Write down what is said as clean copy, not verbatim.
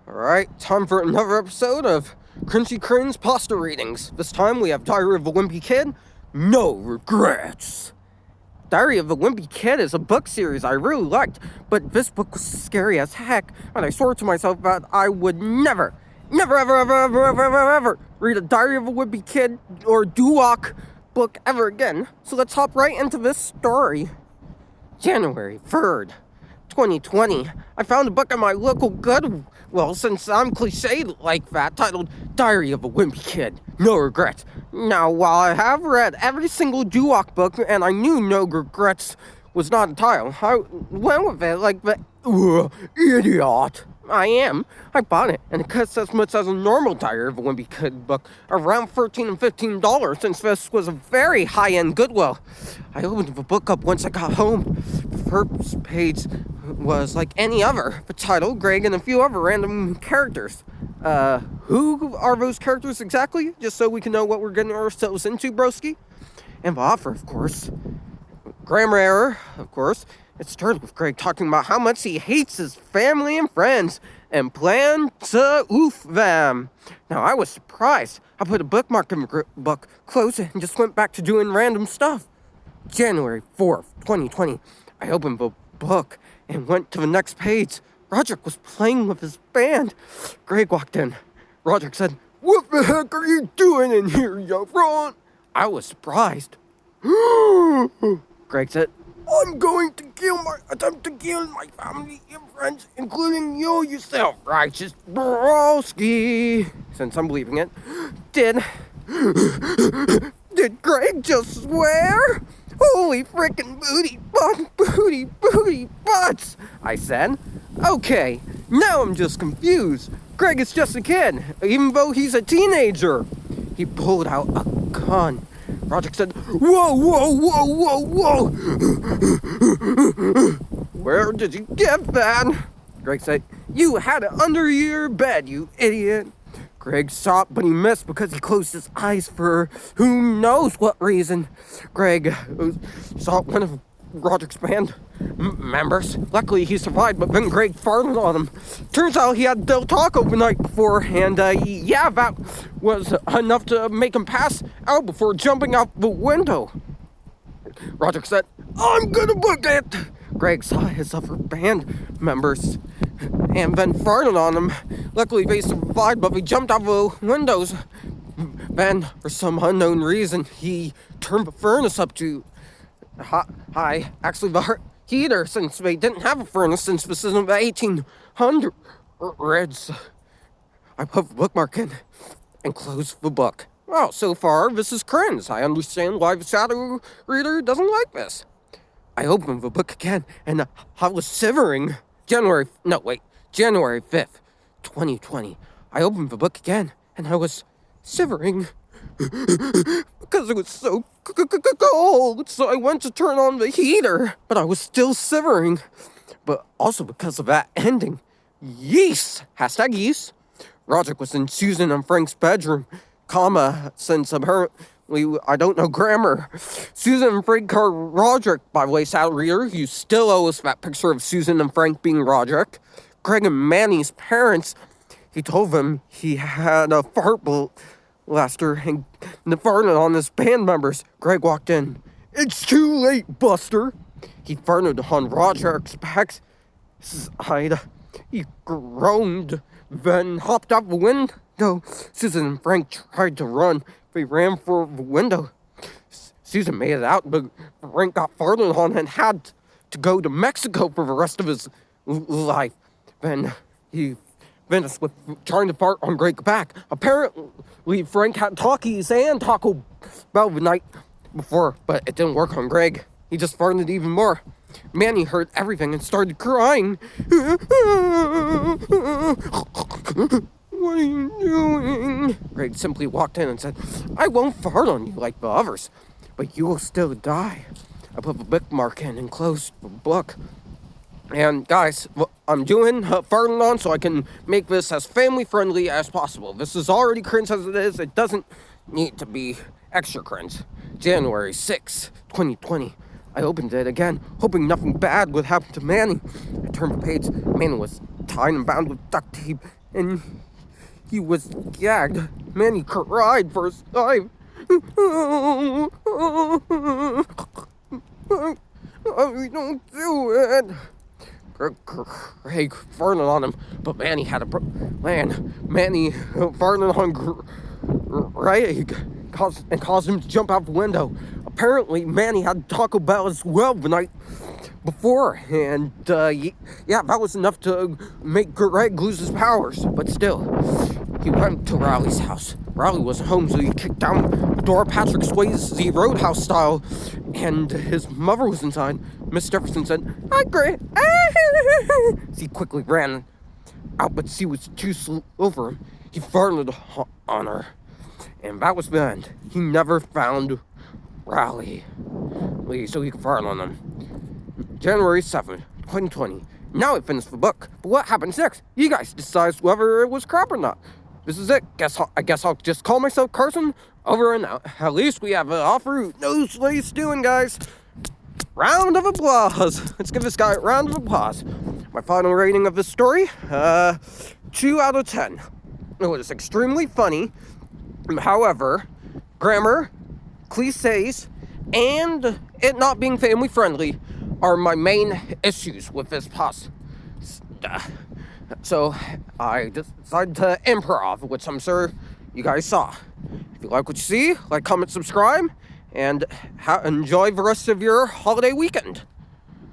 Alright, time for another episode of Cringey Cringe Pasta Readings. This time we have Diary of a Wimpy Kid, No Regrets. Diary of a Wimpy Kid is a book series I really liked, but this book was scary as heck, and I swore to myself that I would never ever read a Diary of a Wimpy Kid or Doo-Wop book ever again. So let's hop right into this story. January 3rd. 2020, I found a book at my local Goodwill, since I'm cliched like that, titled Diary of a Wimpy Kid, No Regrets. Now, while I have read every single Doo-Wop book, and I knew No Regrets was not a title, I went with it like the idiot I am. I bought it, and it costs as much as a normal Diary of a Wimpy Kid book, around $13 and $15, since this was a very high-end Goodwill. I opened the book up once I got home. The first page was like any other. The title, Greg, and a few other random characters. Who are those characters exactly? Just so we can know what we're getting ourselves into, broski. And the author, of course. Grammar error, of course. It started with Greg talking about how much he hates his family and friends and planned to oof them. Now, I was surprised. I put a bookmark in the book, closed it, and just went back to doing random stuff. January 4th, 2020. I opened the book and went to the next page. Roderick was playing with his band. Greg walked in. Roderick said, "What the heck are you doing in here, you front?" I was surprised. Greg said, "I'm going to attempt to kill my family and friends, including you yourself, righteous broski." Since I'm believing it, did Greg just swear? Holy frickin' booty butts, I said. Okay, now I'm just confused. Greg is just a kid, even though he's a teenager. He pulled out a gun. Roderick said, whoa. Where did you get that? Greg said, "You had it under your bed, you idiot." Greg shot, but he missed because he closed his eyes for who knows what reason. Greg shot one of Roderick's band members. Luckily, he survived, but then Greg farted on him. Turns out he had Del Taco the night before, and that was enough to make him pass out before jumping out the window. Roderick said, "I'm gonna book it." Greg saw his other band members and then farted on him. Luckily, they survived, but they jumped out the windows. Then, for some unknown reason, he turned the furnace up to high. Actually, the heater, since they didn't have a furnace since this isn't the 1800s. I put the bookmark in and closed the book. Well, so far, this is cringe. I understand why the shadow reader doesn't like this. I opened the book again, and I was shivering. January 5th, 2020. I opened the book again, and I was shivering because it was so cold. So I went to turn on the heater, but I was still shivering. But also because of that ending. Yeast. Hashtag yeast. Roderick was in Susan and Frank's bedroom, since apparently I don't know grammar. Susan and Frank are Roderick, by the way, shadow reader. You still owe us that picture of Susan and Frank being Roderick. Greg and Manny's parents, he told them he had a fart blaster and farted on his band members. Greg walked in. "It's too late, Buster." He farted on Roderick's back. He groaned, then hopped out the window. Susan and Frank tried to run. They ran for the window. Susan made it out, but Frank got farted on and had to go to Mexico for the rest of his life. Then he finished with trying to fart on Greg's back. Apparently, Frank had Takis and Taco Bell the night before, but it didn't work on Greg. He just farted even more. Manny heard everything and started crying. "What are you doing?" Greg simply walked in and said, "I won't fart on you like the others, but you will still die." I put the bookmark in and closed the book. And guys, I'm doing farting on so I can make this as family-friendly as possible. This is already cringe as it is. It doesn't need to be extra cringe. January 6th, 2020. I opened it again, hoping nothing bad would happen to Manny. I turned the page. Manny was tied and bound with duct tape, and he was gagged. Manny cried for his life. We don't do it. Greg farted on him, but Manny had Manny farted on Greg caused him to jump out the window. Apparently, Manny had Taco Bell as well the night before, and yeah, that was enough to make Greg lose his powers. But still, he went to Riley's house. Riley wasn't home, so he kicked down the door Patrick Swayze Roadhouse style, and his mother was inside. Miss Jefferson said, "Hi, Greg." He quickly ran out, but she was too slow over him. He farted on her, and that was the end. He never found Riley, so he could fart on them. January 7th, 2020. Now I finished the book, but what happens next? You guys decide whether it was crap or not. This is it. I guess I'll just call myself Carson. Over and out. At least we have an off-route, no sleigh doing, guys. Round of applause. Let's give this guy a round of applause. My final rating of this story, 2 out of 10. It was extremely funny. However, grammar, cliches, and it not being family friendly are my main issues with this pasta. So I decided to improv, which I'm sure you guys saw. If you like what you see, like, comment, subscribe, and enjoy the rest of your holiday weekend.